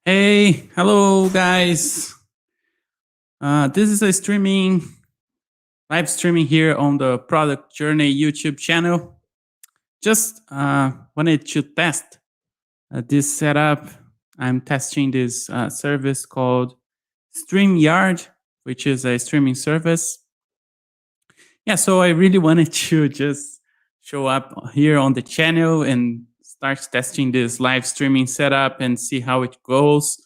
Hey, hello guys. This is a live streaming here on the Product Journey YouTube channel. Just wanted to test this setup. I'm testing this service called StreamYard, which is a streaming service. Yeah, so I really wanted to just show up here on the channel and start testing this live streaming setup and see how it goes.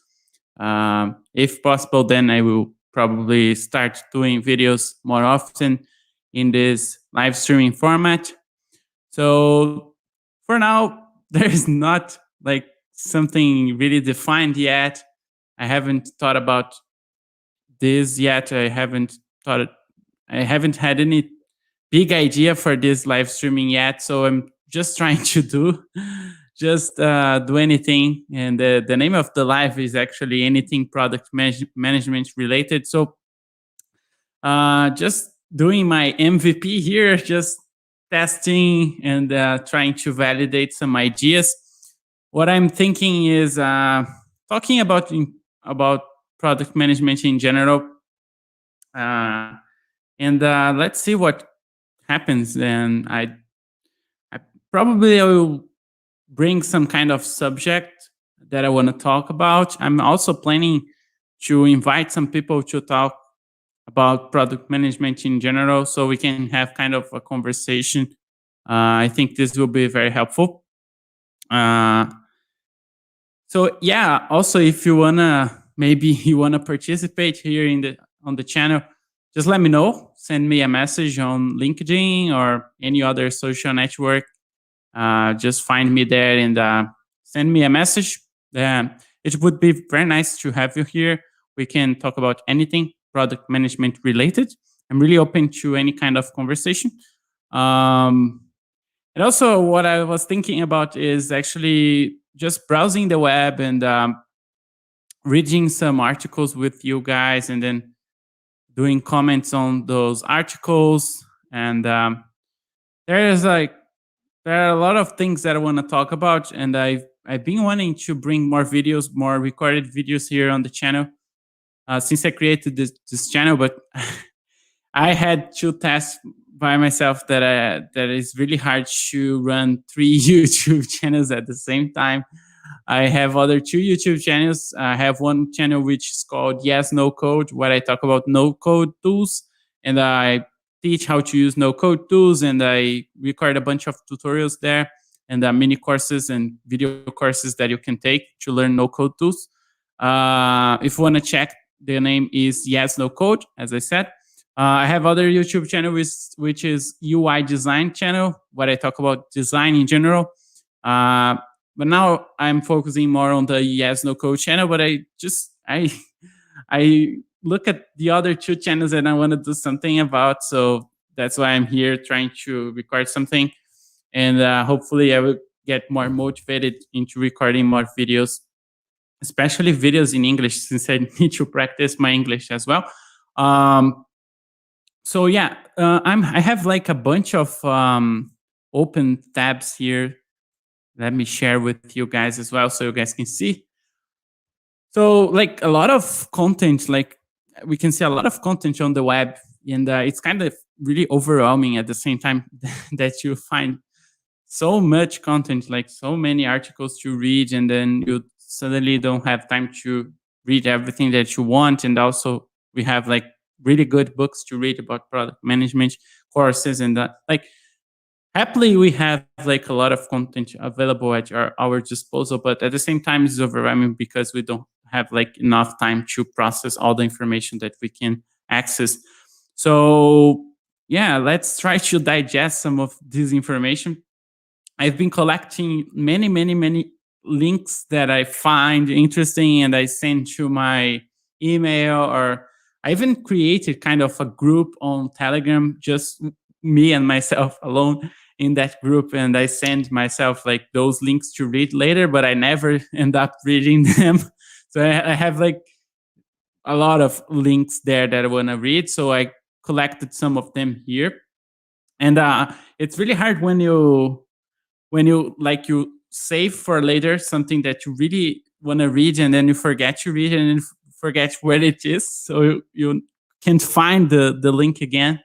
If possible, then I will probably start doing videos more often in this live streaming format. So for now, there is not like something really defined yet. I haven't thought about this yet. I haven't had any big idea for this live streaming yet. So I'm just trying to do anything. And the name of the live is actually anything product management related. So just doing my MVP here, just testing and trying to validate some ideas. What I'm thinking is talking about product management in general, and let's see what happens. And I probably will bring some kind of subject that I want to talk about. I'm also planning to invite some people to talk about product management in general, so we can have kind of a conversation. I think this will be very helpful. So yeah, also if you wanna maybe you wanna participate here on the channel, just let me know. Send me a message on LinkedIn or any other social network. Just find me there and send me a message. It would be very nice to have you here. We can talk about anything product management related. I'm really open to any kind of conversation. And also, what I was thinking about is actually just browsing the web and reading some articles with you guys, and then doing comments on those articles. And there are a lot of things that I want to talk about, and I've been wanting to bring more videos, more recorded videos here on the channel since I created this channel. But I had two tasks by myself that is really hard to run 3 YouTube channels at the same time. I have other 2 YouTube channels. I have one channel which is called Yes No Code, where I talk about no code tools, and I teach how to use no code tools, and I record a bunch of tutorials there, and mini courses and video courses that you can take to learn no code tools. If you want to check, the name is Yes No Code, as I said. I have other YouTube channel which is UI design channel, where I talk about design in general. But now I'm focusing more on the Yes No Code channel. But I look at the other 2 channels and I want to do something about. So that's why I'm here trying to record something, and hopefully I will get more motivated into recording more videos, especially videos in English, since I need to practice my English as well. So yeah, I have like a bunch of open tabs here. Let me share with you guys as well, so you guys can see. So like a lot of content, like we can see a lot of content on the web, and it's kind of really overwhelming at the same time that you find so much content, like so many articles to read, and then you suddenly don't have time to read everything that you want. And also we have like really good books to read about product management courses, and like happily we have like a lot of content available at our disposal, but at the same time it's overwhelming because we don't have like enough time to process all the information that we can access. So yeah, let's try to digest some of this information. I've been collecting many links that I find interesting, and I send to my email, or I even created kind of a group on Telegram, just me and myself alone in that group, and I send myself like those links to read later, but I never end up reading them. So I have like a lot of links there that I want to read. So I collected some of them here, and it's really hard when you like you save for later something that you really want to read and then you forget to read and then forget where it is, so you can't find the link again.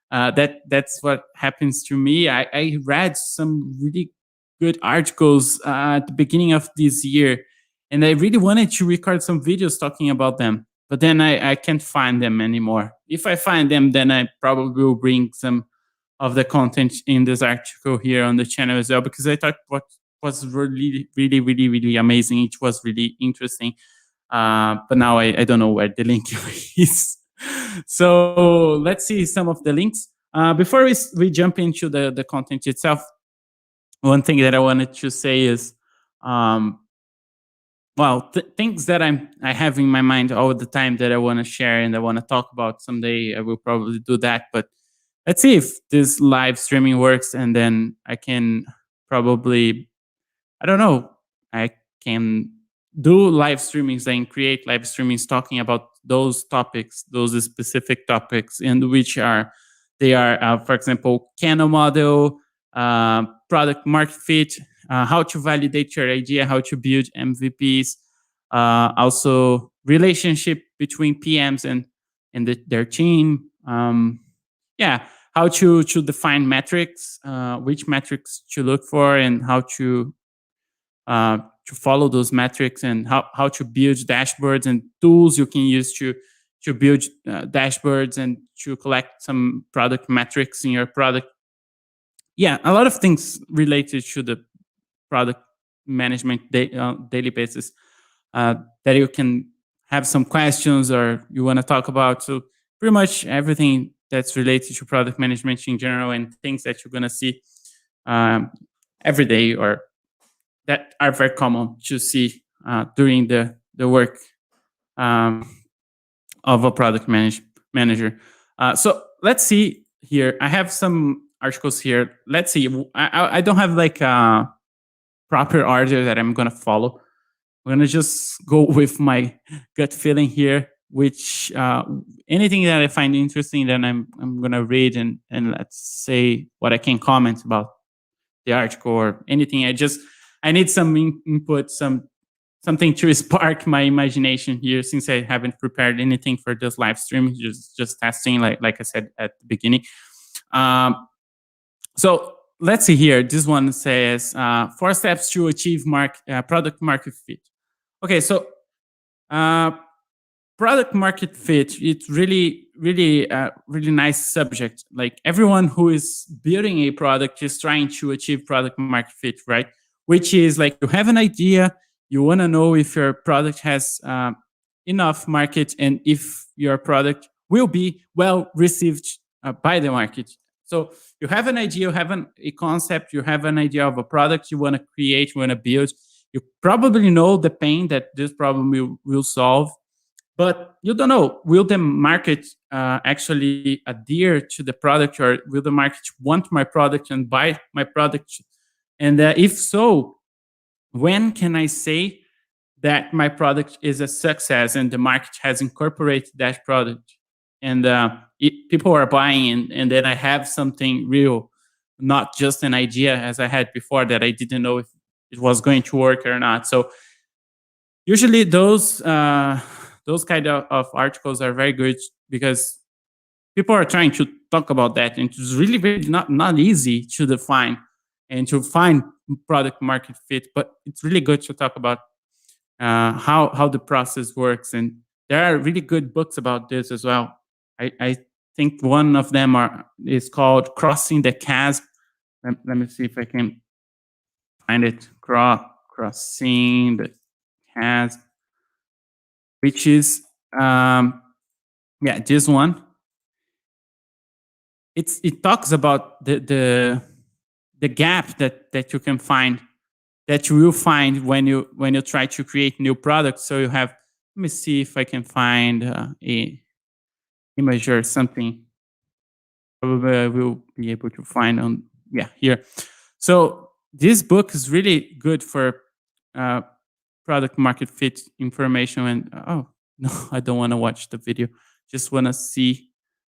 That's what happens to me. I read some really good articles at the beginning of this year, and I really wanted to record some videos talking about them, but then I can't find them anymore. If I find them, then I probably will bring some of the content in this article here on the channel as well, because I thought what was really, really, really, really amazing. It was really interesting. But now I don't know where the link is. So let's see some of the links. Before we jump into the content itself, one thing that I wanted to say is, well, things that I have in my mind all the time that I want to share and I want to talk about someday. I will probably do that, but let's see if this live streaming works, and then I can probably, I don't know, I can do live streamings and create live streamings talking about those topics, those specific topics, and which are, they are, for example, Kano model, product market fit, how to validate your idea, how to build MVPs, also relationship between PMs and their team. Yeah, how to define metrics, which metrics to look for, and how to follow those metrics, and how to build dashboards and tools you can use to build dashboards and to collect some product metrics in your product. Yeah, a lot of things related to the product management daily basis that you can have some questions or you want to talk about. So pretty much everything that's related to product management in general, and things that you're going to see every day, or that are very common to see during the work of a product manager. So let's see here. I have some articles here. Let's see. I don't have like a proper order that I'm going to follow. I'm going to just go with my gut feeling here, which anything that I find interesting, then I'm going to read and let's say what I can comment about the article or anything. I need some input, something to spark my imagination here, since I haven't prepared anything for this live stream, just testing, like I said at the beginning. So let's see here. This one says 4 steps to achieve product market fit. Okay, so product market fit, it's really, really, really nice subject. Like everyone who is building a product is trying to achieve product market fit, right? Which is like, you have an idea, you want to know if your product has enough market and if your product will be well received by the market. So you have an idea, you have a concept, you have an idea of a product you want to create, you want to build. You probably know the pain that this problem will solve, but you don't know, will the market actually adhere to the product, or will the market want my product and buy my product? And if so, when can I say that my product is a success and the market has incorporated that product, and people are buying, and then I have something real, not just an idea as I had before that I didn't know if it was going to work or not. So usually those kind of articles are very good, because people are trying to talk about that, and it's really, really not easy to define and to find product market fit, but it's really good to talk about how the process works. And there are really good books about this as well. I think one of them is called Crossing the Chasm. Let me see if I can find it. Crossing the Chasm, which is this one. It talks about the gap that you can find, that you will find when you try to create new products. So you have, let me see if I can find a image or something. Probably I will be able to find on, here. So this book is really good for product market fit information. And oh no, I don't want to watch the video, just want to see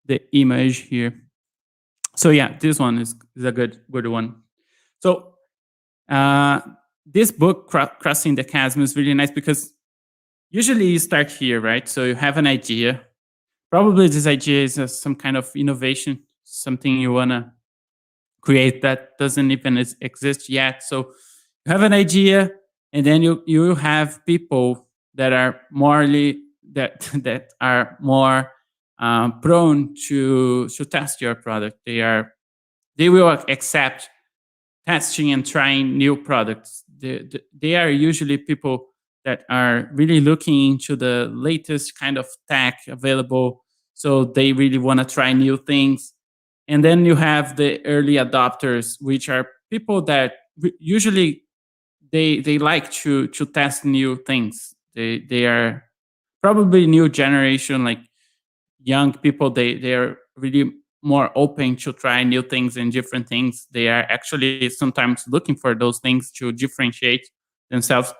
the image here. So yeah, this one is a good one. So this book, Crossing the Chasm, is really nice because usually you start here, right? So you have an idea. Probably this idea is some kind of innovation, something you want to create that doesn't even exist yet. So you have an idea, and then you have people that are morally that are more prone to test your product. They will accept testing and trying new products. They are usually people that are really looking into the latest kind of tech available. So they really want to try new things. And then you have the early adopters, which are people that usually they like to test new things. They are probably new generation, like young people. They are really more open to try new things and different things. They are actually sometimes looking for those things to differentiate themselves.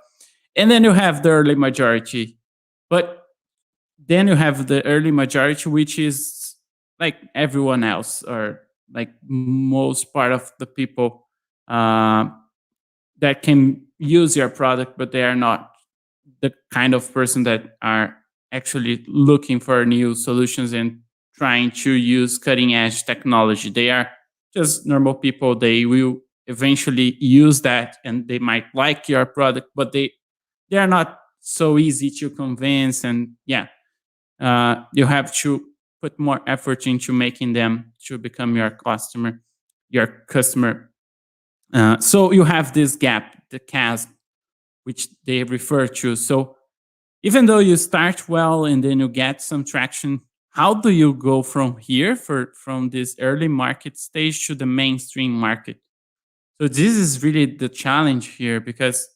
And then you have the early majority. But then you have the early majority, which is like everyone else, or like most part of the people uh, that can use your product, but they are not the kind of person that are actually looking for new solutions and trying to use cutting edge technology. They are just normal people. They will eventually use that and they might like your product, but they are not so easy to convince. And yeah, you have to put more effort into making them to become your customer. So you have this gap, the chasm, which they refer to. So even though you start well and then you get some traction, how do you go from here from this early market stage to the mainstream market? So this is really the challenge here, because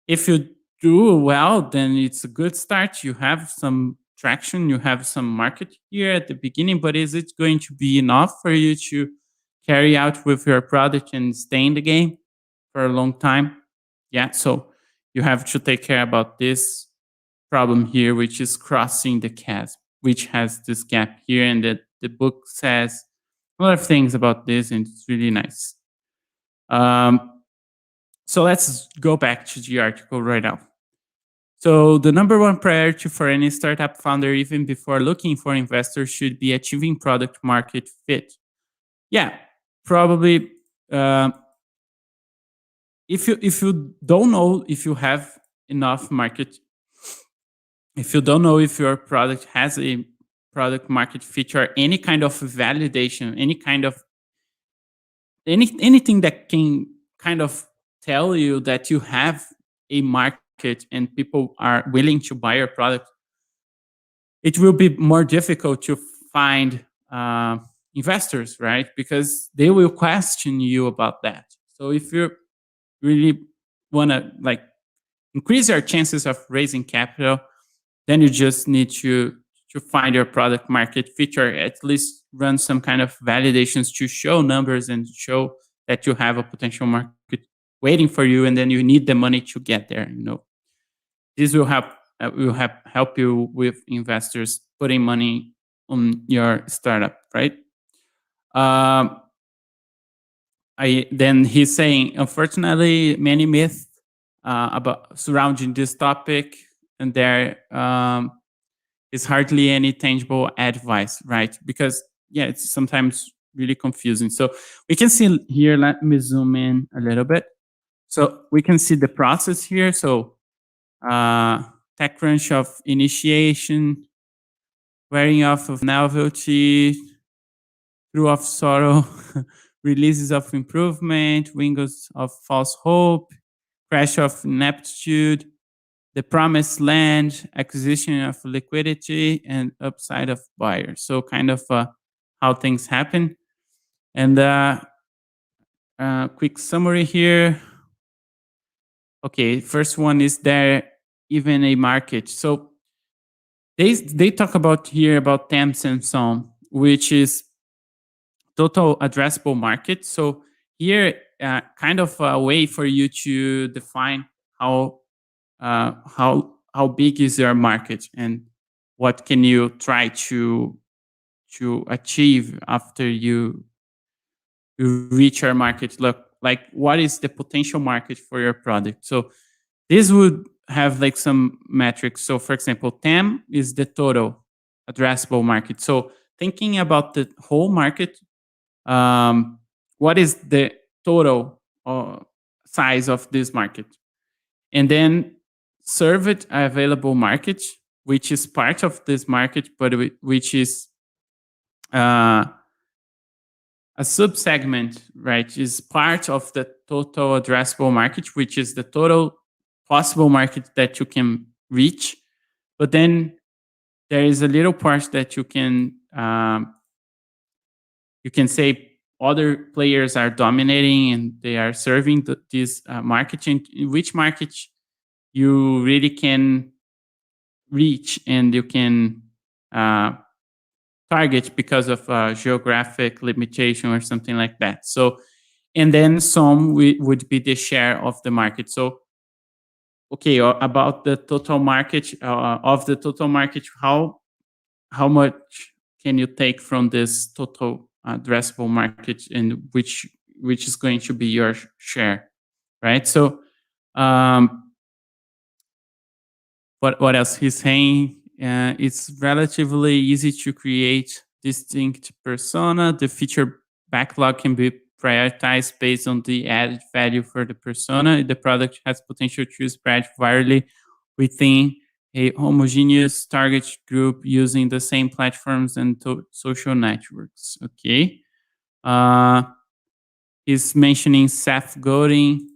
if you do well, then it's a good start. You have some traction, you have some market here at the beginning, but is it going to be enough for you to carry out with your product and stay in the game for a long time? Yeah, so you have to take care about this problem here, which is crossing the chasm, which has this gap here. And the book says a lot of things about this, and it's really nice. So let's go back to the article right now. So the number one priority for any startup founder, even before looking for investors, should be achieving product market fit. Yeah, probably. If you don't know if you have enough market, if you don't know if your product has a product market fit or any kind of validation, any kind of anything that can kind of tell you that you have a market and people are willing to buy your product, it will be more difficult to find investors, right? Because they will question you about that. So if you really want to like increase your chances of raising capital, then you just need to find your product market fit, or at least run some kind of validations to show numbers and show that you have a potential market waiting for you, and then you need the money to get there. This will help you with investors putting money on your startup, right? Um, then he's saying, unfortunately, many myths about surrounding this topic, and there is hardly any tangible advice, right? Because yeah, it's sometimes really confusing. So we can see here. Let me zoom in a little bit. So we can see the process here. So TechCrunch of initiation, wearing off of novelty, through of sorrow, releases of improvement, wings of false hope, crash of ineptitude, the promised land, acquisition of liquidity, and upside of buyers. So kind of how things happen. And quick summary here. Okay, first one is there even a market? So they talk about here about TAMs and so on, which is total addressable market. So here, kind of a way for you to define how big is your market and what can you try to achieve after you reach your market. Look, like what is the potential market for your product. So this would have like some metrics. So for example, TAM is the total addressable market. So thinking about the whole market, what is the total size of this market? And then served available market, which is part of this market, but which is uh, a subsegment, right, is part of the total addressable market, which is the total possible market that you can reach. But then there is a little part that you can say other players are dominating and they are serving this market, in which market you really can reach and you can target because of geographic limitation or something like that. So, and then some would be the share of the market. So, okay, about the total market of the total market, how much can you take from this total addressable market, and which is going to be your share, right? So, what else he's saying? It's relatively easy to create distinct persona. The feature backlog can be prioritized based on the added value for the persona. The product has potential to spread virally within a homogeneous target group using the same platforms and social networks. Okay. He's mentioning safeguarding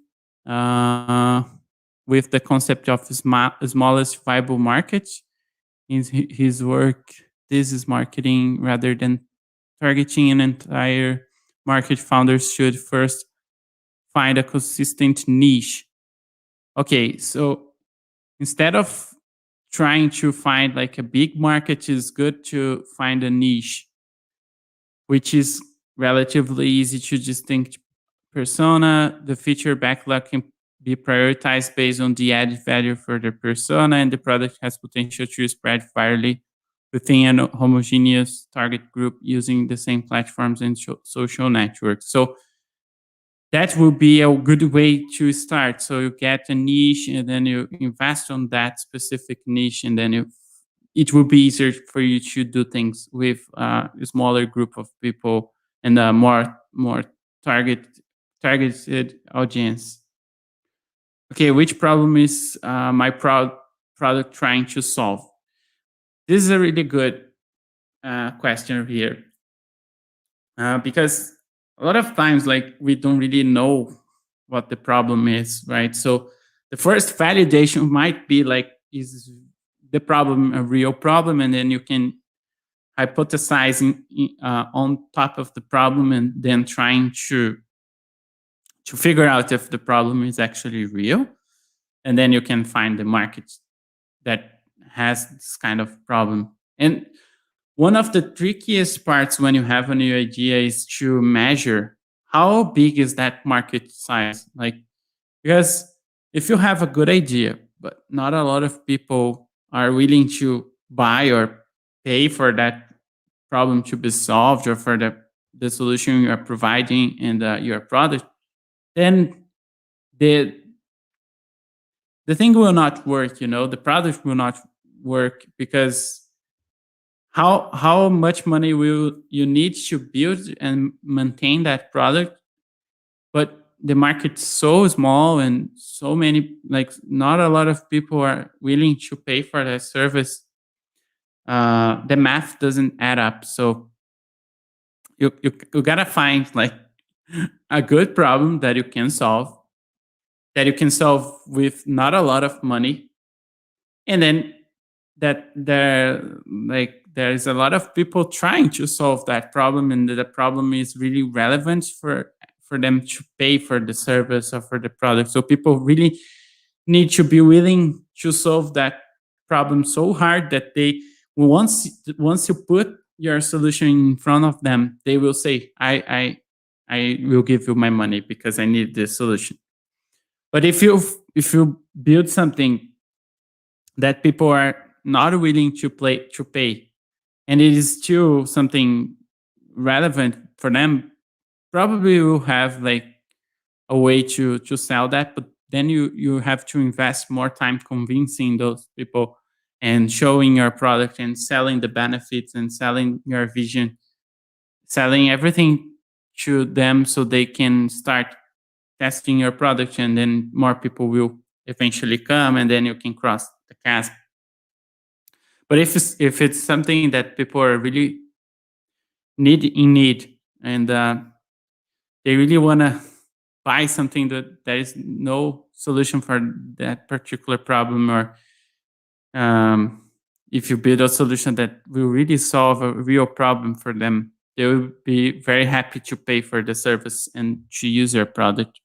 with the concept of smallest viable market. In his work, this is marketing rather than targeting an entire market. Founders should first find a consistent niche. Okay, so instead of trying to find like a big market, it's good to find a niche, which is relatively easy to distinct persona. The feature backlog can be prioritized based on the added value for the persona, and the product has potential to spread virally within a homogeneous target group using the same platforms and social networks. So that will be a good way to start. So you get a niche and then you invest on that specific niche, and then it will be easier for you to do things with a smaller group of people and a more targeted audience. Okay, which problem is my product trying to solve? This is a really good question here, because a lot of times, like, we don't really know what the problem is, right? So the first validation might be like, is the problem a real problem? And then you can hypothesize on top of the problem, and then trying to figure out if the problem is actually real. And then you can find the market that has this kind of problem. And one of the trickiest parts when you have a new idea is to measure how big is that market size. Like, because if you have a good idea, but not a lot of people are willing to buy or pay for that problem to be solved, or for the solution you are providing in your product, then the thing will not work. The product will not work, because how much money will you need to build and maintain that product? But the market's so small, and so many, like, not a lot of people are willing to pay for that service. The math doesn't add up. So you gotta find like a good problem that you can solve, with not a lot of money, and then that there's a lot of people trying to solve that problem, and the problem is really relevant for them to pay for the service or for the product. So people really need to be willing to solve that problem so hard that they, once you put your solution in front of them, they will say, I will give you my money because I need this solution. But if you build something that people are not willing to pay, and it is still something relevant for them, probably will have like a way to sell that, but then you have to invest more time convincing those people and showing your product and selling the benefits and selling your vision, selling everything to them so they can start testing your product, and then more people will eventually come, and then you can cross the chasm. But if it's something that people are really need, and they really want to buy something that there is no solution for that particular problem, or if you build a solution that will really solve a real problem for them, they will be very happy to pay for the service and to use your product.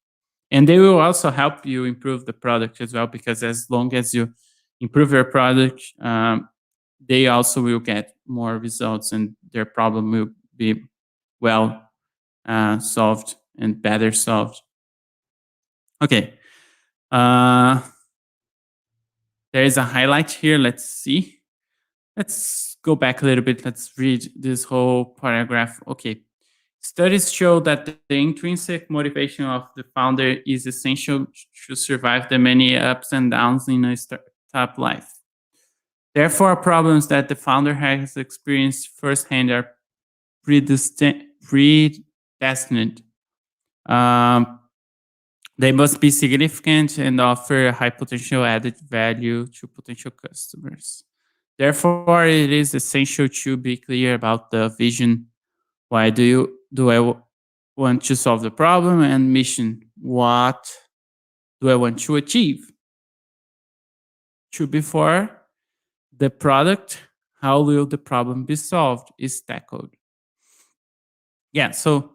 And they will also help you improve the product as well, because as long as you improve your product, they also will get more results, and their problem will be well solved and better solved. Okay. There is a highlight here. Let's see. Let's go back a little bit. Let's read this whole paragraph. Okay. Studies show that the intrinsic motivation of the founder is essential to survive the many ups and downs in a startup life. Therefore, problems that the founder has experienced firsthand are predestined. They must be significant and offer high potential added value to potential customers. Therefore, it is essential to be clear about the vision. Why do I want to solve the problem? And mission. What do I want to achieve? To before the product, how will the problem be solved, is tackled. Yeah, so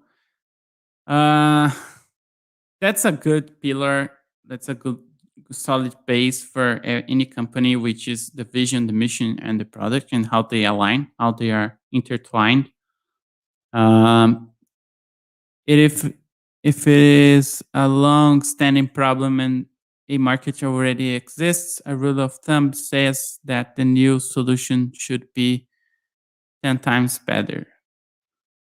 that's a good pillar. That's a good solid base for any company, which is the vision, the mission, and the product, and how they align, how they are intertwined. If it is a long-standing problem and a market already exists, a rule of thumb says that the new solution should be 10 times better.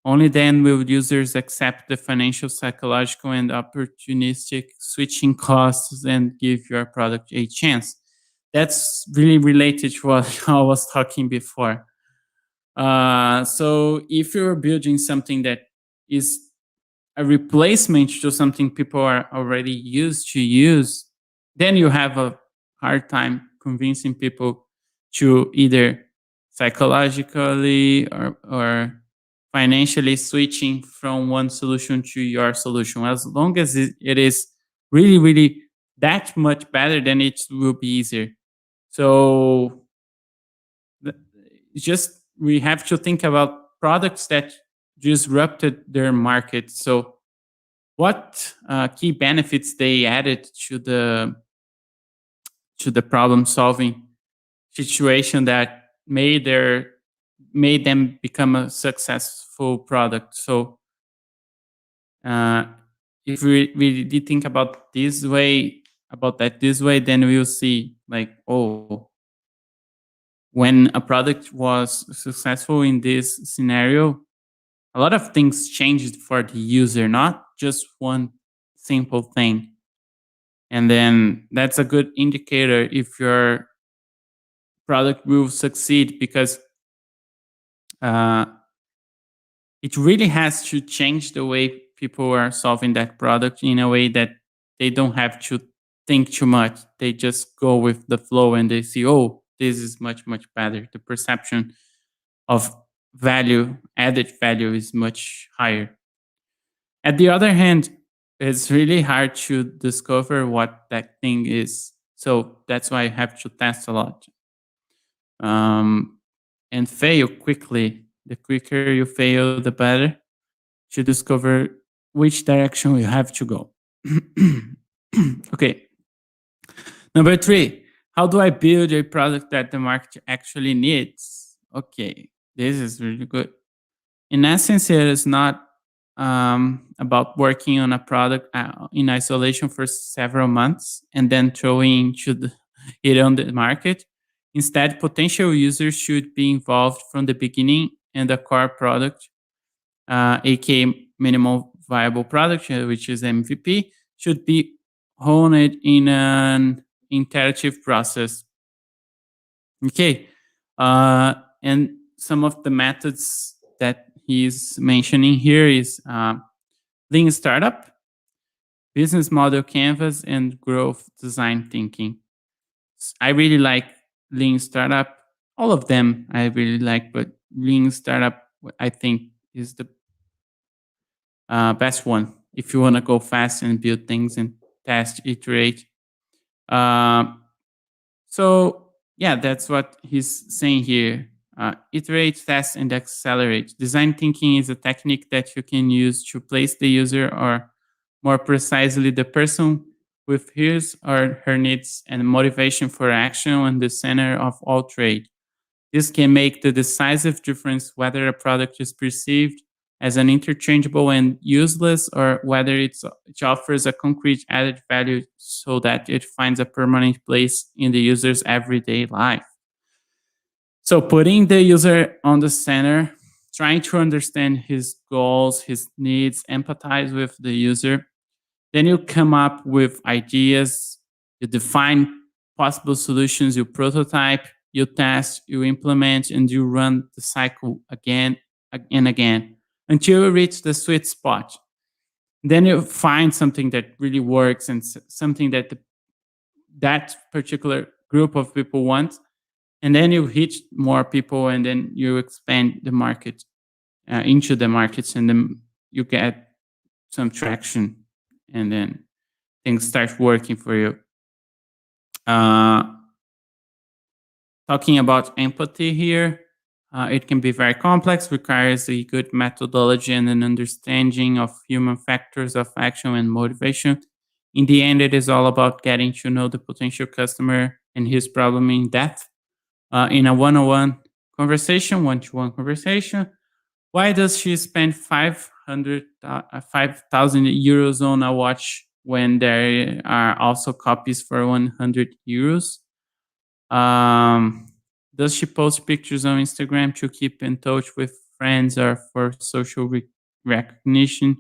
Only then will users accept the financial, psychological, and opportunistic switching costs and give your product a chance. That's really related to what I was talking before. So if you're building something that is a replacement to something people are already used to use, then you have a hard time convincing people to either psychologically or financially switching from one solution to your solution. As long as it is really, really that much better, then it will be easier. So just we have to think about products that disrupted their market. So what key benefits they added to the problem solving situation that made them become a successful product. So if we did think about this way, then we'll see like, oh, when a product was successful in this scenario, a lot of things changed for the user, not just one simple thing. And then that's a good indicator if your product will succeed, because it really has to change the way people are solving that product in a way that they don't have to think too much. They just go with the flow and they see, oh, this is much, much better. The perception of value, added value, is much higher. At the other hand, it's really hard to discover what that thing is. So that's why I have to test a lot. And fail quickly. The quicker you fail, the better, to discover which direction you have to go. Okay. Number 3, how do I build a product that the market actually needs? Okay, this is really good. In essence, it is not about working on a product in isolation for several months and then throwing it on the market. Instead, potential users should be involved from the beginning, and the core product, aka minimal viable product, which is MVP, should be honed in an iterative process. Okay. And some of the methods that he's mentioning here is lean startup, business model canvas, and growth design thinking. I really like lean startup. All of them I really like, but lean startup I think is the best one if you want to go fast and build things and test, iterate. Um, so yeah, that's what he's saying here. Iterate, test, and accelerate. Design thinking is a technique that you can use to place the user, or more precisely, the person, with his or her needs and motivation for action on the center of all trade. This can make the decisive difference whether a product is perceived as an interchangeable and useless, or whether it offers a concrete added value so that it finds a permanent place in the user's everyday life. So putting the user on the center, trying to understand his goals, his needs, empathize with the user. Then you come up with ideas, you define possible solutions, you prototype, you test, you implement, and you run the cycle again and again until you reach the sweet spot. Then you find something that really works and something that that particular group of people want. And then you hit more people, and then you expand the market into the markets, and then you get some traction, and then things start working for you. Talking about empathy here, it can be very complex, requires a good methodology and an understanding of human factors of action and motivation. In the end, it is all about getting to know the potential customer and his problem in depth. In a one-on-one conversation, one-to-one conversation, why does she spend 5,000 euros on a watch when there are also copies for 100 euros? Does she post pictures on Instagram to keep in touch with friends or for social recognition?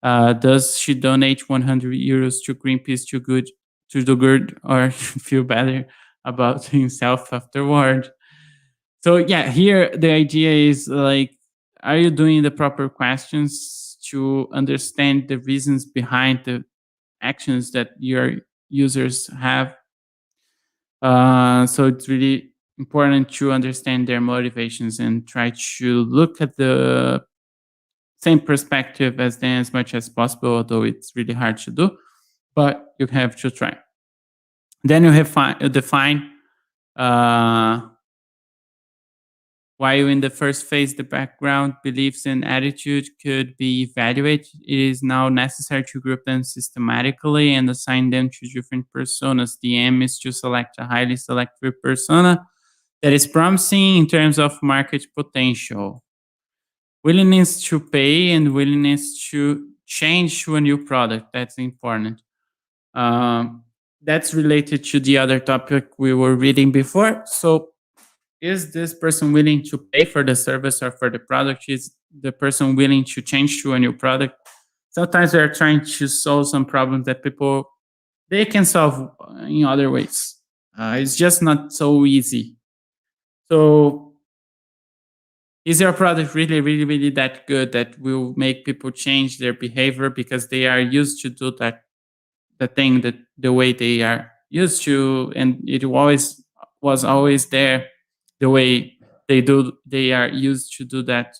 Does she donate 100 euros to Greenpeace to do good, or feel better about himself afterward? So yeah, here the idea is like, are you doing the proper questions to understand the reasons behind the actions that your users have? So it's really important to understand their motivations and try to look at the same perspective as them as much as possible, although it's really hard to do, but you have to try. Then you have define why in the first phase the background, beliefs, and attitude could be evaluated. It is now necessary to group them systematically and assign them to different personas. The aim is to select a highly selective persona that is promising in terms of market potential. Willingness to pay and willingness to change to a new product. That's important. That's related to the other topic we were reading before. So is this person willing to pay for the service or for the product? Is the person willing to change to a new product? Sometimes they're trying to solve some problems that people, they can solve in other ways. It's just not so easy. So is your product really, really, really that good that will make people change their behavior because they are used to do that, the thing that the way they are used to, and it always was always there the way they are used to do that,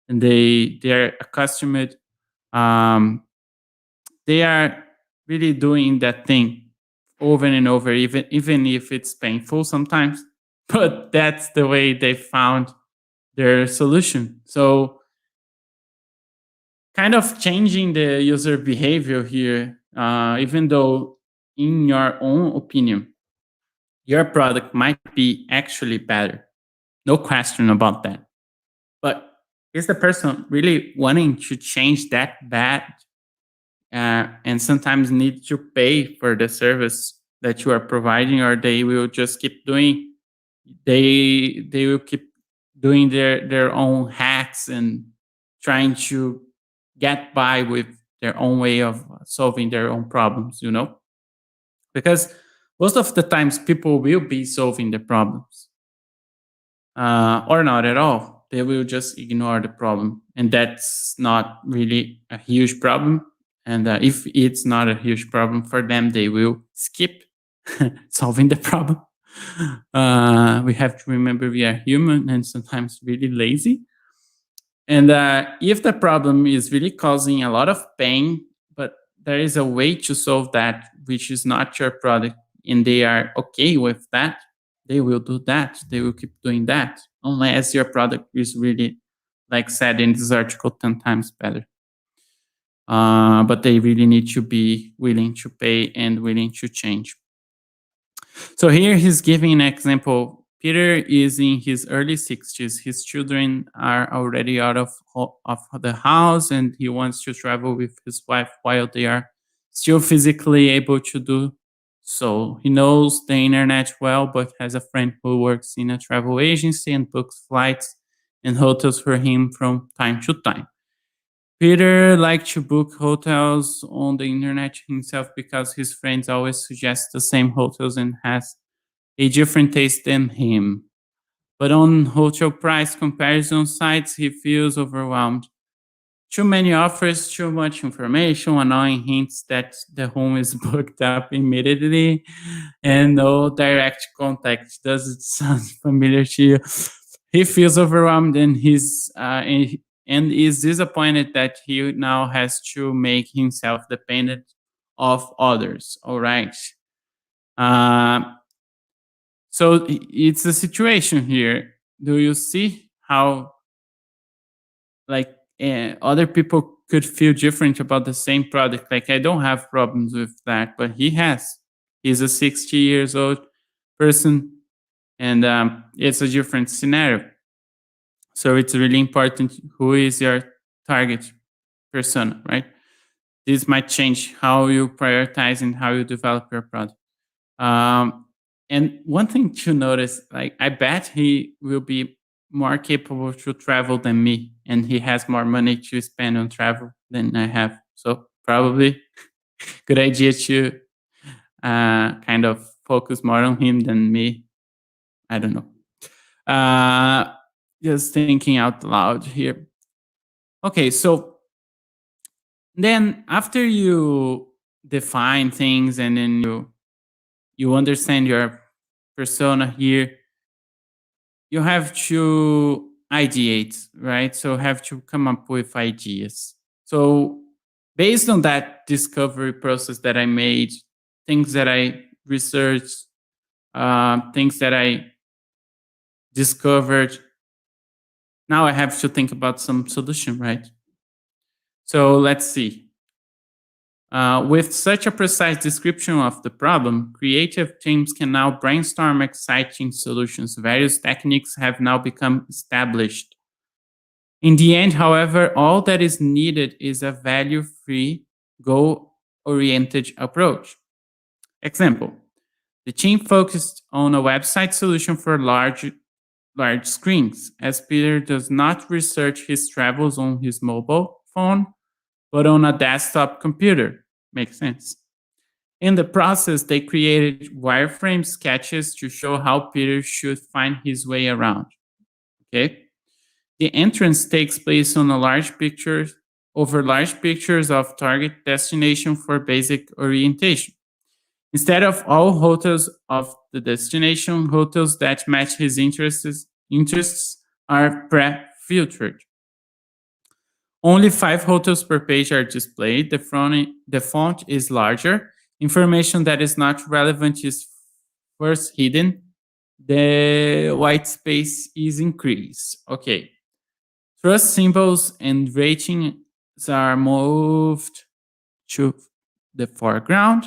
and they're accustomed. They are really doing that thing over and over, even if it's painful sometimes, but that's the way they found their solution. So kind of changing the user behavior here, even though in your own opinion your product might be actually better, no question about that. But is the person really wanting to change that bad, and sometimes need to pay for the service that you are providing, or they will just keep doing, they will keep doing their own hacks and trying to get by with their own way of solving their own problems, because most of the times people will be solving the problems, or not at all. They will just ignore the problem, and that's not really a huge problem. And if it's not a huge problem for them, they will skip solving the problem. We have to remember we are human and sometimes really lazy. And if the problem is really causing a lot of pain, but there is a way to solve that, which is not your product, and they are okay with that, they will do that. They will keep doing that, unless your product is really, like said in this article, 10 times better. But they really need to be willing to pay and willing to change. So here he's giving an example. Peter is in his early 60s. His children are already out of the house, and he wants to travel with his wife while they are still physically able to do so. He knows the internet well, but has a friend who works in a travel agency and books flights and hotels for him from time to time. Peter likes to book hotels on the internet himself because his friends always suggest the same hotels and has a different taste than him. But on hotel price comparison sites, he feels overwhelmed. Too many offers, too much information, annoying hints that the home is booked up immediately, and no direct contact. Does it sound familiar to you? He feels overwhelmed and is disappointed that he now has to make himself dependent of others. All right. So it's a situation here. Do you see how like other people could feel different about the same product? Like I don't have problems with that, but he has. He's a 60 years old person, and it's a different scenario. So it's really important who is your target persona, right? This might change how you prioritize and how you develop your product. And one thing to notice, like I bet he will be more capable to travel than me, and he has more money to spend on travel than I have. So probably good idea to kind of focus more on him than me. I don't know. Just thinking out loud here. Okay, so then after you define things and then you understand your persona here, you have to ideate, right? So have to come up with ideas. So based on that discovery process that I made, things that I researched, things that I discovered, now I have to think about some solution, right? So let's see. With such a precise description of the problem, creative teams can now brainstorm exciting solutions. Various techniques have now become established. In the end, however, all that is needed is a value-free, goal-oriented approach. Example, the team focused on a website solution for large screens, as Peter does not research his travels on his mobile phone, but on a desktop computer. Makes sense. In the process, they created wireframe sketches to show how Peter should find his way around. Okay. The entrance takes place on over large pictures of target destination for basic orientation. Instead of all hotels of the destination, hotels that match his interests are pre-filtered. Only 5 hotels per page are displayed. The font is larger. Information that is not relevant is first hidden. The white space is increased. Okay. Trust symbols and ratings are moved to the foreground.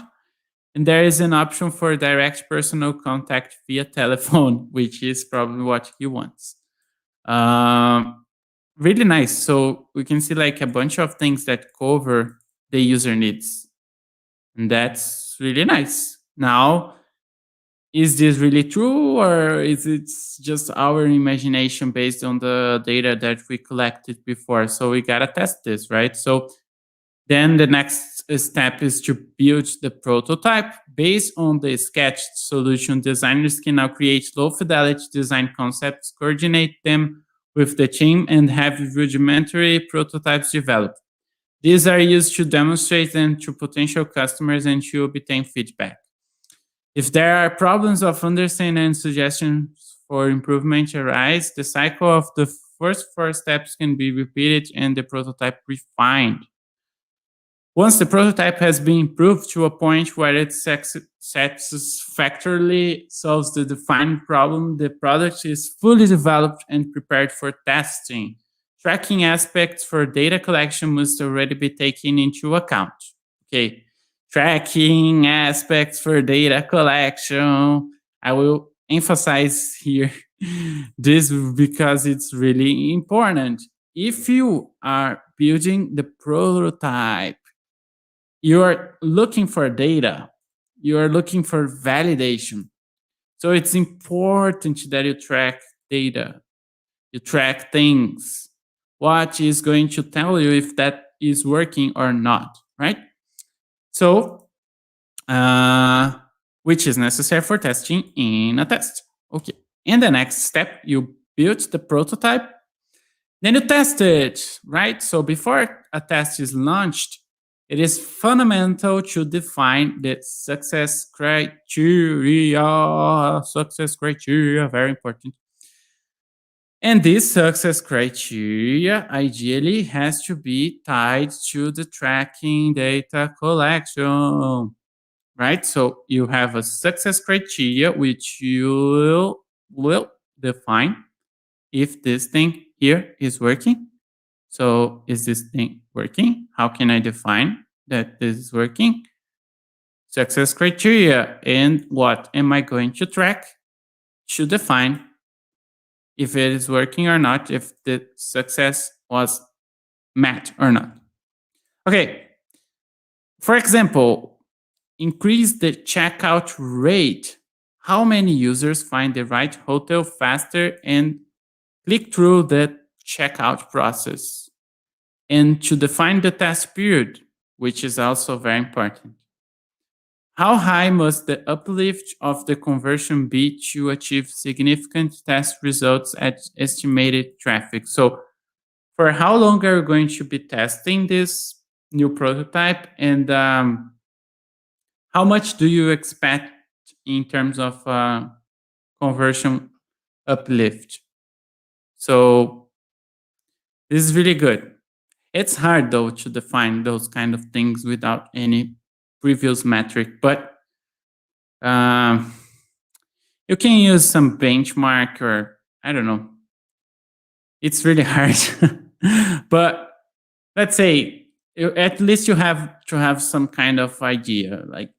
And there is an option for direct personal contact via telephone, which is probably what he wants. Really nice. So we can see like a bunch of things that cover the user needs. And that's really nice. Now, is this really true, or is it just our imagination based on the data that we collected before? So we gotta test this, right? So Then the next step is to build the prototype. Based on the sketched solution, designers can now create low-fidelity design concepts, coordinate them with the team, and have rudimentary prototypes developed. These are used to demonstrate them to potential customers and to obtain feedback. If there are problems of understanding and suggestions for improvement arise, the cycle of the first 4 steps can be repeated and the prototype refined. Once the prototype has been improved to a point where it satisfactorily solves the defined problem, the product is fully developed and prepared for testing. Tracking aspects for data collection must already be taken into account. Okay, tracking aspects for data collection. I will emphasize here this because it's really important. If you are building the prototype, you are looking for data, you are looking for validation. So it's important that you track data, you track things. What is going to tell you if that is working or not, right? So, which is necessary for testing in a test. Okay. In the next step, you build the prototype, then you test it, right? So before a test is launched, it is fundamental to define the success criteria. Success criteria, very important. And this success criteria ideally has to be tied to the tracking data collection, right? So you have a success criteria which you will define if this thing here is working. So is this thing working? How can I define that this is working? Success criteria. And what am I going to track to define if it is working or not, if the success was met or not. Okay. For example, increase the checkout rate. How many users find the right hotel faster and click through the checkout process? And to define the test period, which is also very important. How high must the uplift of the conversion be to achieve significant test results at estimated traffic? So for how long are you going to be testing this new prototype, and how much do you expect in terms of conversion uplift? So this is really good. It's hard though to define those kind of things without any previous metric, but you can use some benchmark, or I don't know. It's really hard, but let's say at least you have to have some kind of idea, like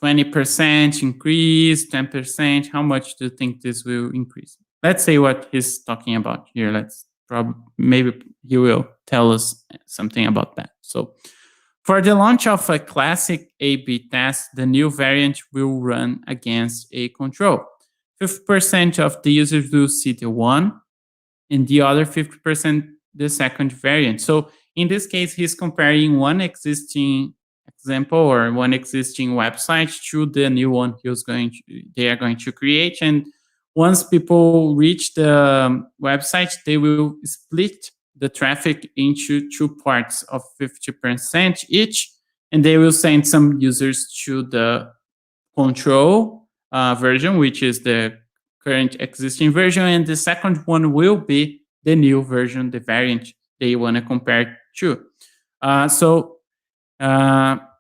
20% increase, 10%. How much do you think this will increase? Let's say what he's talking about here. Maybe he will tell us something about that. So for the launch of a classic A/B test, the new variant will run against a control. 50% of the users will see the one, and the other 50% the second variant. So in this case, he's comparing one existing example or one existing website to the new one they are going to create. And once people reach the website, they will split the traffic into 2 parts of 50% each, and they will send some users to the control version, which is the current existing version, and the second one will be the new version, the variant they want to compare to.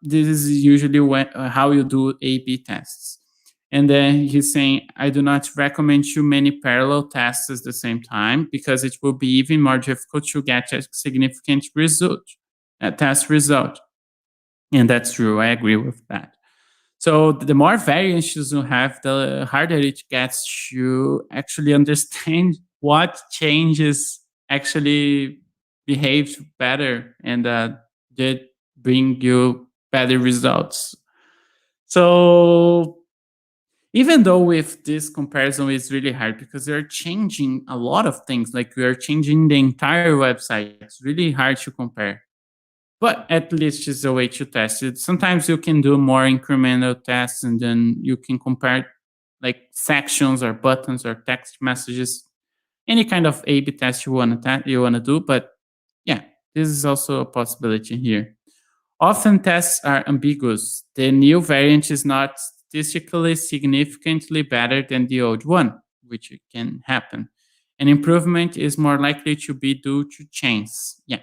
This is usually how you do A/B tests. And then he's saying, I do not recommend too many parallel tests at the same time, because it will be even more difficult to get a significant test result. And that's true. I agree with that. So the more variations you have, the harder it gets to actually understand what changes actually behaved better and did bring you better results. So even though with this comparison it's really hard, because they're changing a lot of things, like we are changing the entire website, it's really hard to compare. but at least it's a way to test it. Sometimes you can do more incremental tests, and then you can compare like sections or buttons or text messages, any kind of A/B test you wanna do. But yeah, this is also a possibility here. Often tests are ambiguous. The new variant is not statistically significantly better than the old one, which can happen. An improvement is more likely to be due to chance. Yeah.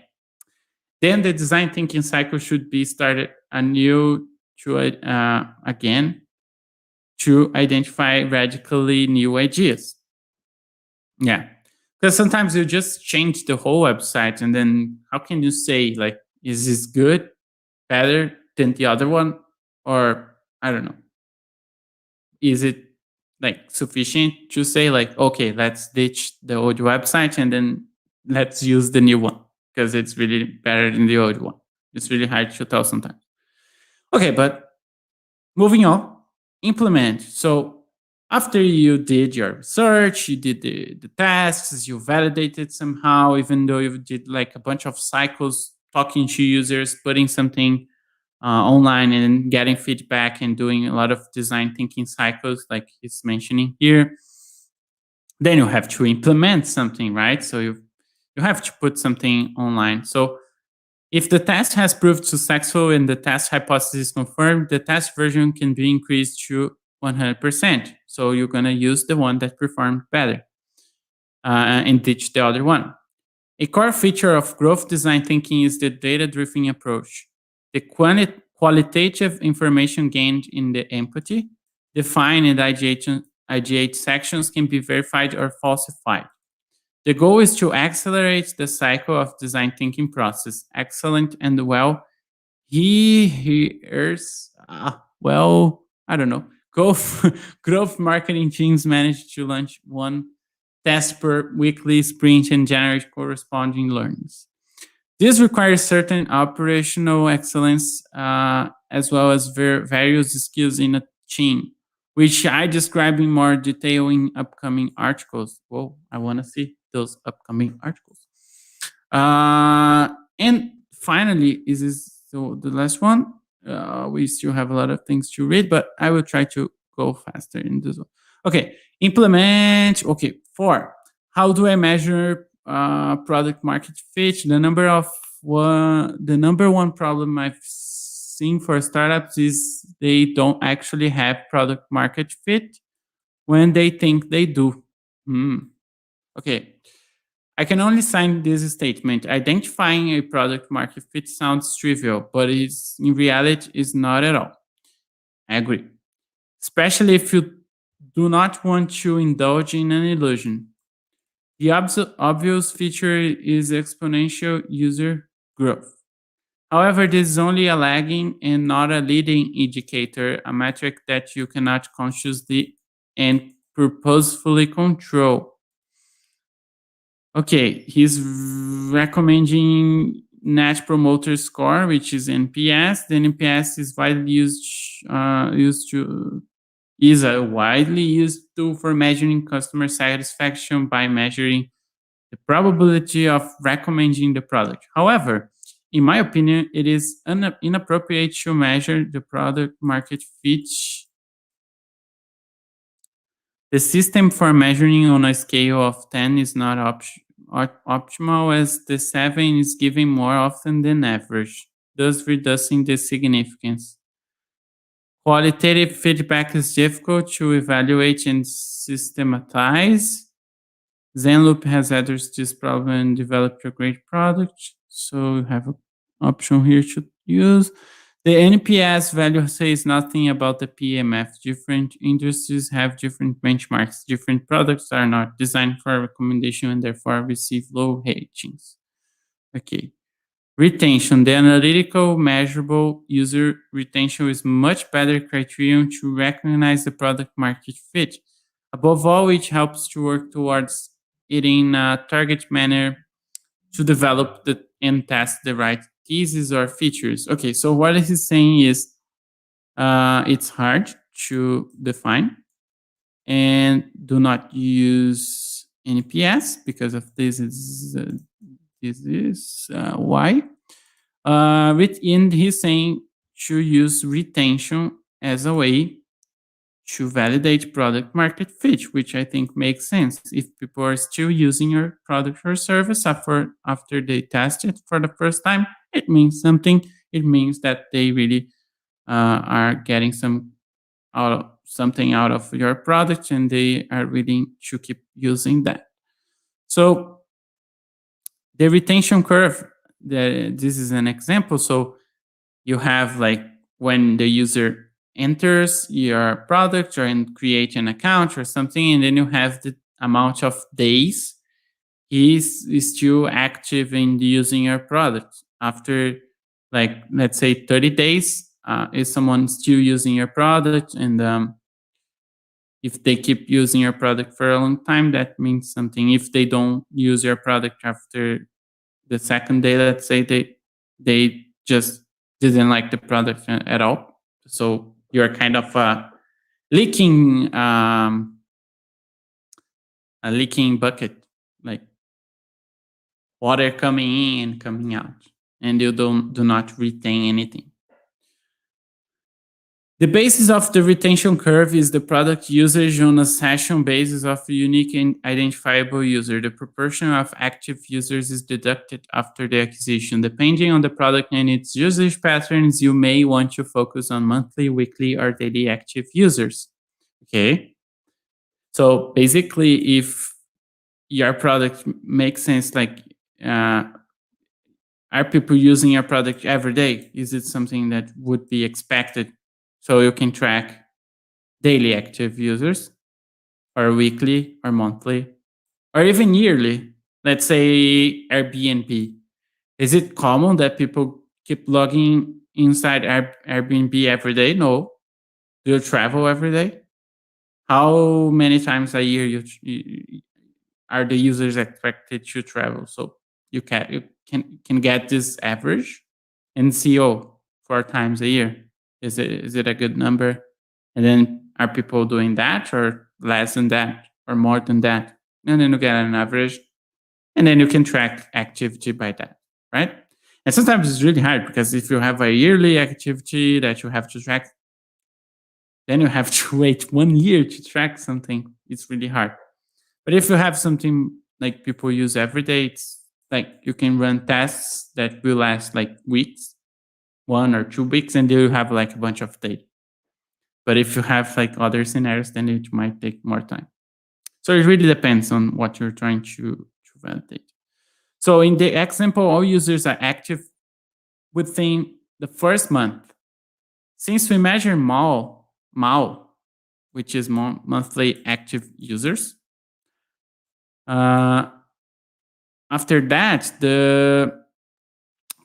Then the design thinking cycle should be started anew to again to identify radically new ideas. Yeah, because sometimes you just change the whole website, and then how can you say like, is this good, better than the other one, or I don't know, is it like sufficient to say like, okay, let's ditch the old website and then let's use the new one because it's really better than the old one. It's really hard to tell sometimes. Okay, but moving on, implement. So after you did your research, you did the tasks, you validated somehow, even though you did like a bunch of cycles talking to users, putting something online and getting feedback and doing a lot of design thinking cycles, like he's mentioning here. Then you have to implement something, right? So you have to put something online. So if the test has proved successful and the test hypothesis is confirmed, the test version can be increased to 100%. So you're going to use the one that performed better and ditch the other one. A core feature of growth design thinking is the data-driven approach. The qualitative information gained in the empathy, define, and ideate sections can be verified or falsified. The goal is to accelerate the cycle of design thinking process. Excellent and well. Here's well, I don't know. Growth marketing teams managed to launch one test per weekly sprint and generate corresponding learnings. This requires certain operational excellence as well as various skills in a team, which I describe in more detail in upcoming articles. Well, I want to see those upcoming articles. And finally, is this so the last one? We still have a lot of things to read, but I will try to go faster in this one. Okay, implement. Okay, 4. How do I measure product market fit? The number one problem I've seen for startups is they don't actually have product market fit when they think they do. Okay, I can only sign this statement. Identifying a product market fit sounds trivial, but in reality is not at all. I agree. Especially if you do not want to indulge in an illusion. The obvious feature is exponential user growth. However, this is only a lagging and not a leading indicator, a metric that you cannot consciously and purposefully control. Okay, he's recommending Net Promoter Score, which is NPS. The NPS is is a widely used tool for measuring customer satisfaction by measuring the probability of recommending the product. However, in my opinion, it is inappropriate to measure the product market fit. The system for measuring on a scale of 10 is not optimal, as the 7 is given more often than average, thus reducing the significance. Qualitative feedback is difficult to evaluate and systematize. Zenloop has addressed this problem and developed a great product, so you have an option here to use. The NPS value says nothing about the PMF. Different industries have different benchmarks. Different products are not designed for recommendation and therefore receive low ratings. Okay. Retention. The analytical measurable user retention is much better criterion to recognize the product market fit. Above all, it helps to work towards it in a target manner to develop and test the right thesis or features. Okay, so what he's saying is it's hard to define, and do not use NPS because of this is why. And he's saying to use retention as a way to validate product market fit, which I think makes sense. If people are still using your product or service after they test it for the first time, it means something. It means that they really are getting something out of your product, and they are willing to keep using that. So the retention curve, this is an example. So you have like when the user enters your product or create an account or something, and then you have the amount of days he's still active in using your product. After, like, let's say 30 days, is someone still using your product? And if they keep using your product for a long time, that means something. If they don't use your product after the second day, let's say they just didn't like the product at all, so you're kind of leaking a leaking bucket, like water coming in and coming out, and you do not retain anything. The basis of the retention curve is the product usage on a session basis of a unique and identifiable user. The proportion of active users is deducted after the acquisition. Depending on the product and its usage patterns, you may want to focus on monthly, weekly, or daily active users. Okay. So basically, if your product makes sense, like, are people using your product every day? Is it something that would be expected? So you can track daily active users, or weekly, or monthly, or even yearly. Let's say Airbnb. Is it common that people keep logging inside Airbnb every day? No. Do you travel every day? How many times a year are the users expected to travel? So you can get this average and see, 4 times a year. Is it a good number? And then, are people doing that, or less than that, or more than that? And then you get an average, and then you can track activity by that, right? And sometimes it's really hard, because if you have a yearly activity that you have to track, then you have to wait 1 year to track something. It's really hard. But if you have something like people use every day, it's like you can run tests that will last like weeks, 1 or 2 weeks, and you have like a bunch of data. But if you have like other scenarios, then it might take more time. So it really depends on what you're trying to validate. So in the example, all users are active within the first month. Since we measure MAU, which is monthly active users, after that, the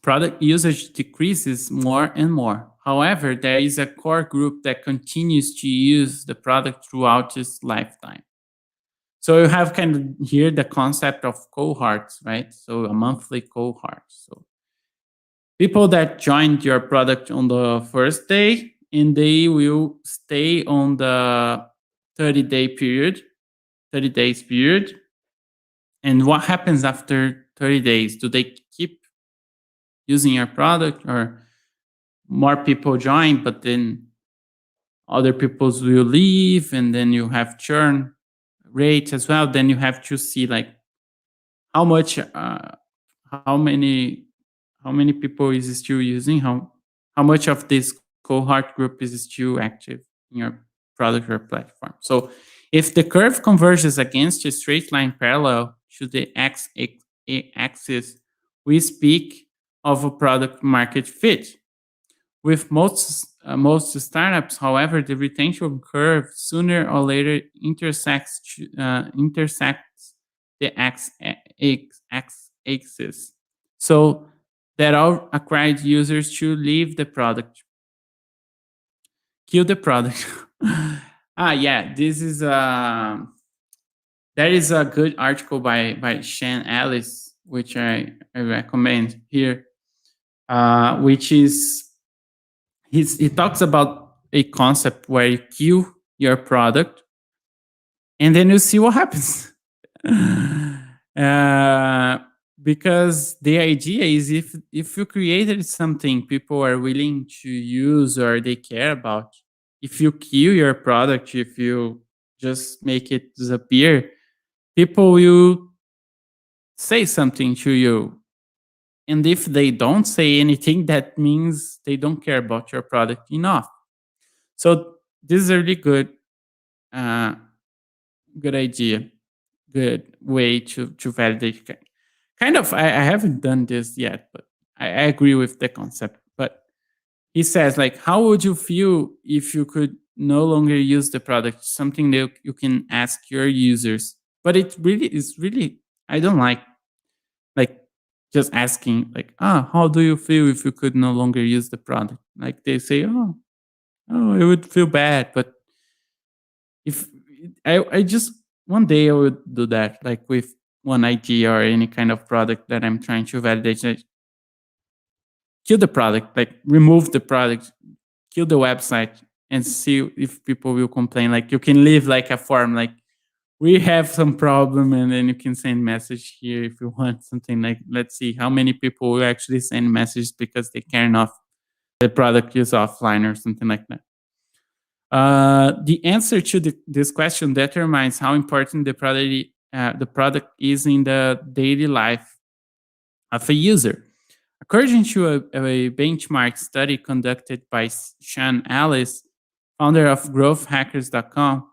product usage decreases more and more. However, there is a core group that continues to use the product throughout its lifetime. So you have kind of here the concept of cohorts, right? So a monthly cohort. So people that joined your product on the first day, and they will stay on the 30-day period, 30 days period. And what happens after 30 days? Do they keep using your product, or more people join, but then other people will leave, and then you have churn rate as well? Then you have to see like how many people is still using, how much of this cohort group is still active in your product or platform. So if the curve converges against a straight line parallel to the x-axis, we speak of a product market fit. With most startups, however, the retention curve sooner or later intersects the x-axis, so that all acquired users should leave the product, kill the product. This is there is a good article by Shane Ellis, which I recommend here, which is he talks about a concept where you kill your product and then you see what happens. because the idea is if you created something people are willing to use or they care about, if you kill your product, if you just make it disappear, people will say something to you. And if they don't say anything, that means they don't care about your product enough. So this is a really uh, good idea, good way to validate. Kind of, I haven't done this yet, but I agree with the concept. But he says, like, how would you feel if you could no longer use the product? Something that you can ask your users. But it really is really, I don't like just asking, like, how do you feel if you could no longer use the product? Like they say, oh, it would feel bad. But if I just one day I would do that, like with one idea or any kind of product that I'm trying to validate. Like, kill the product, like remove the product, kill the website, and see if people will complain. Like you can leave like a form, like we have some problem, and then you can send message here if you want something. Like let's see how many people will actually send messages because they care enough the product is offline or something like that. The answer to this question determines how important the product is in the daily life of a user. According to a benchmark study conducted by Sean Ellis, founder of growthhackers.com,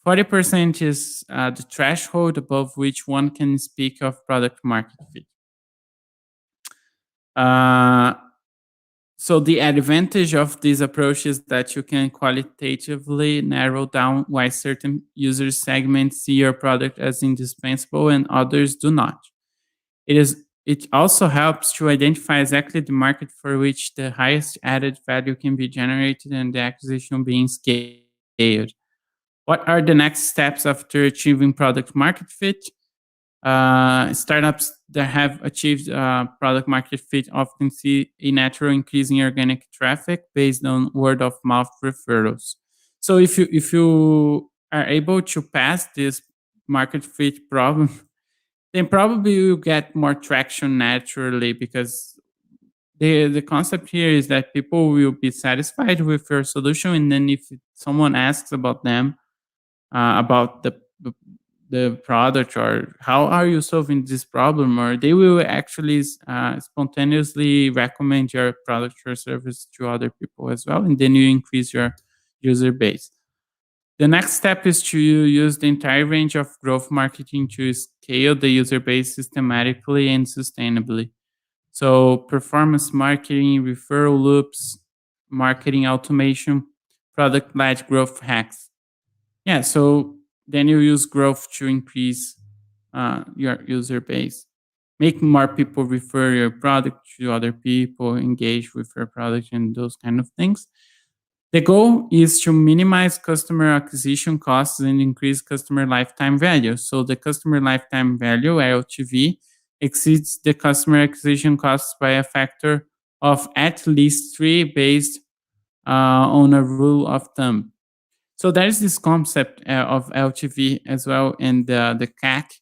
40% is the threshold above which one can speak of product market fit. So the advantage of this approach is that you can qualitatively narrow down why certain user segments see your product as indispensable and others do not. It also helps to identify exactly the market for which the highest added value can be generated and the acquisition being scaled. What are the next steps after achieving product market fit? Startups that have achieved product market fit often see a natural increase in organic traffic based on word of mouth referrals. So if you are able to pass this market fit problem, then probably you'll get more traction naturally, because the concept here is that people will be satisfied with your solution, and then if someone asks about them, about the product, or how are you solving this problem, or they will actually spontaneously recommend your product or service to other people as well, and then you increase your user base. The next step is to use the entire range of growth marketing to scale the user base systematically and sustainably. So performance marketing, referral loops, marketing automation, product-led growth hacks. Yeah, so then you use growth to increase your user base, make more people refer your product to other people, engage with your product, and those kind of things. The goal is to minimize customer acquisition costs and increase customer lifetime value. So the customer lifetime value, LTV, exceeds the customer acquisition costs by a factor of at least 3 based on a rule of thumb. So there is this concept of LTV as well, and the CAC,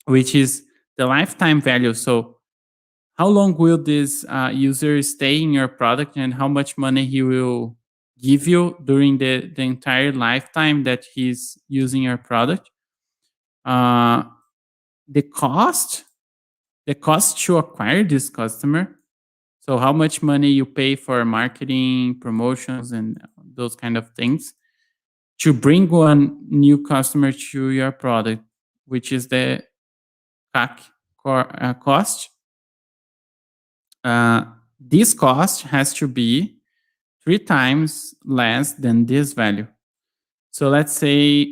which is the lifetime value. So how long will this user stay in your product, and how much money he will give you during the entire lifetime that he's using your product? Uh, the cost, the cost to acquire this customer. So how much money you pay for marketing, promotions, and those kind of things to bring one new customer to your product, which is the CAC cost. This cost has to be 3 times less than this value. So let's say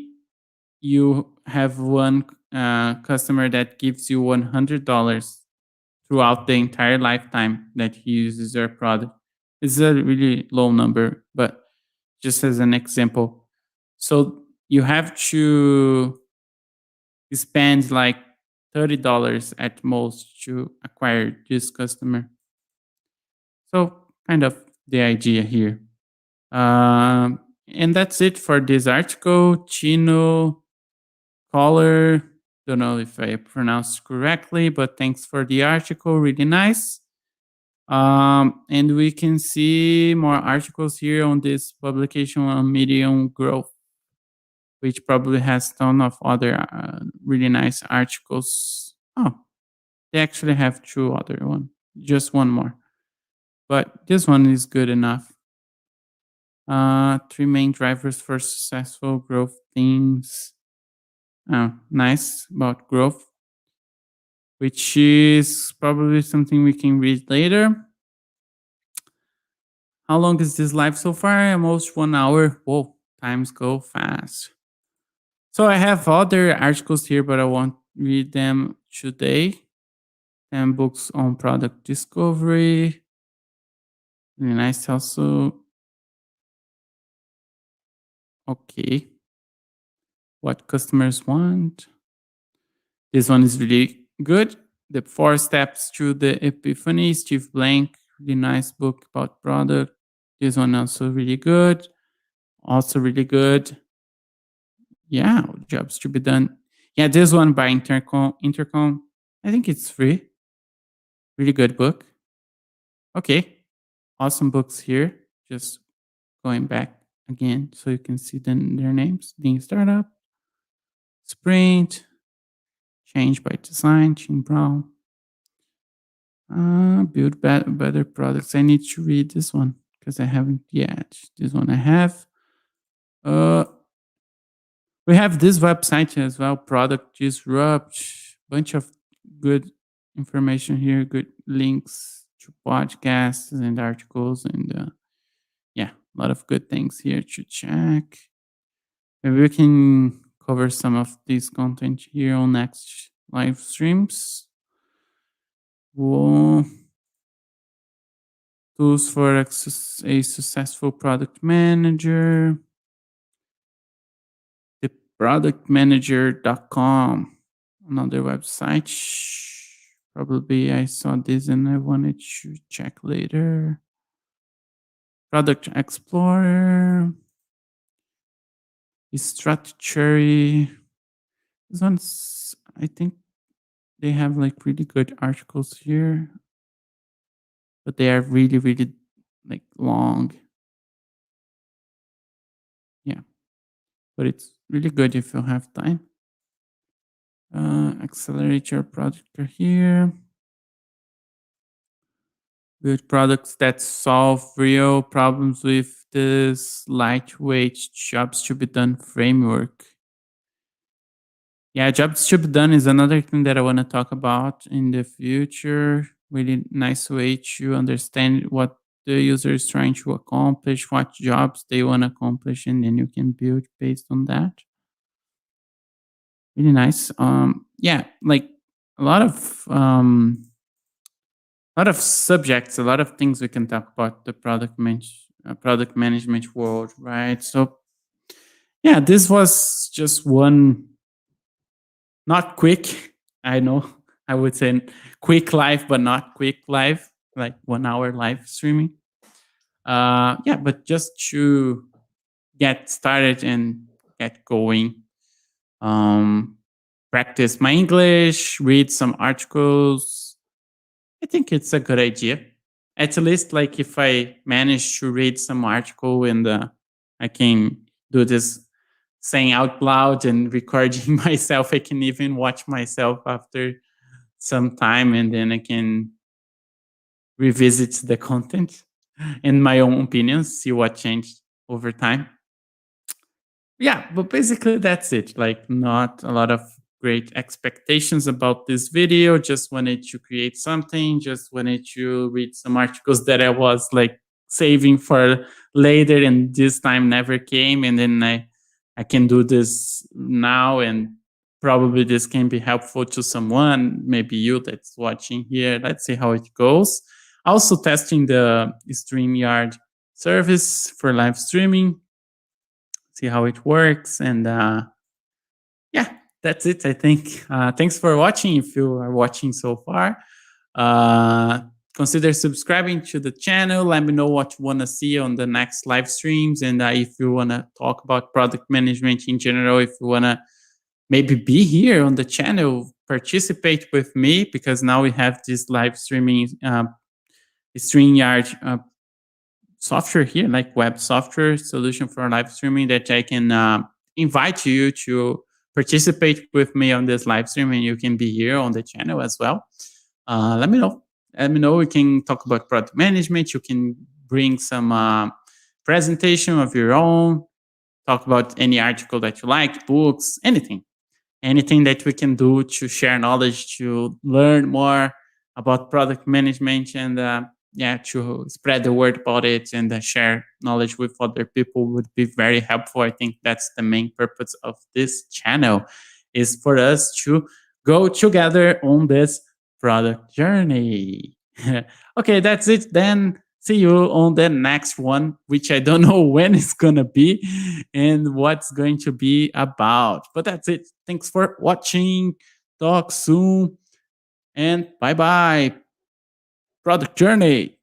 you have one customer that gives you $100 throughout the entire lifetime that he uses your product. It's a really low number, but just as an example. So you have to spend like $30 at most to acquire this customer. So kind of the idea here. And that's it for this article. Chino, Caller, Don't know if I pronounced correctly, but thanks for the article. Really nice. And we can see more articles here on this publication on Medium Growth, which probably has a ton of other really nice articles. Oh, they actually have two other one, just one more, but this one is good enough. Three main drivers for successful growth themes. Oh, nice about growth, which is probably something we can read later. How long is this live so far? Almost 1 hour. Whoa, times go fast. So I have other articles here, but I won't read them today. And books on product discovery. Really nice also. Okay. What customers want. This one is really good. The 4 steps to the epiphany. Steve Blank. Really nice book about product. This one also really good. Also really good. Yeah, jobs to be done. Yeah, this one by Intercom. I think it's free. Really good book. Okay. Awesome books here. Just going back again so you can see their names. Lean Startup, Sprint, Change by Design, Jim Brown. Build better products. I need to read this one because I haven't yet. This one I have. We have this website as well, Product Disrupt. Bunch of good information here, good links to podcasts and articles, and yeah, a lot of good things here to check. Maybe we can cover some of this content here on next live streams. Whoa. Tools for a successful product manager. The productmanager.com, another website. Probably I saw this and I wanted to check later. Product Explorer. Strategy. This one's, I think they have like really good articles here, but they are really, really like long. Yeah, but it's really good if you have time. Accelerate your product here. Build products that solve real problems with this lightweight jobs to be done framework. Yeah, jobs to be done is another thing that I want to talk about in the future. Really nice way to understand what the user is trying to accomplish, what jobs they want to accomplish, and then you can build based on that. Really nice. Yeah, like a lot of subjects, a lot of things we can talk about the product management world, right? So yeah, this was just one, not quick. I know I would say quick live, but not quick live, like 1 hour live streaming. Yeah, but just to get started and get going. Practice my English, read some articles. I think it's a good idea. At least, like if I manage to read some article and I can do this saying out loud and recording myself, I can even watch myself after some time, and then I can revisit the content and my own opinions, see what changed over time. Yeah, but basically that's it. Like, not a lot of great expectations about this video. Just wanted to create something. Just wanted to read some articles that I was like saving for later, and this time never came. And then I can do this now, and probably this can be helpful to someone, maybe you that's watching here. Let's see how it goes. Also testing the StreamYard service for live streaming. See how it works, and yeah, that's it, I think. Thanks for watching. If you are watching so far, consider subscribing to the channel. Let me know what you want to see on the next live streams, and if you want to talk about product management in general, if you want to maybe be here on the channel, participate with me, because now we have this live streaming StreamYard software here, like web software solution for live streaming, that I can invite you to participate with me on this live stream, and you can be here on the channel as well. Let me know. Let me know. We can talk about product management. You can bring some presentation of your own, talk about any article that you like, books, anything that we can do to share knowledge, to learn more about product management, and to spread the word about it, and share knowledge with other people would be very helpful. I think that's the main purpose of this channel, is for us to go together on this product journey. Okay, that's it then. See you on the next one, which I don't know when it's gonna be and what's going to be about. But that's it. Thanks for watching. Talk soon. And bye bye. Product journey.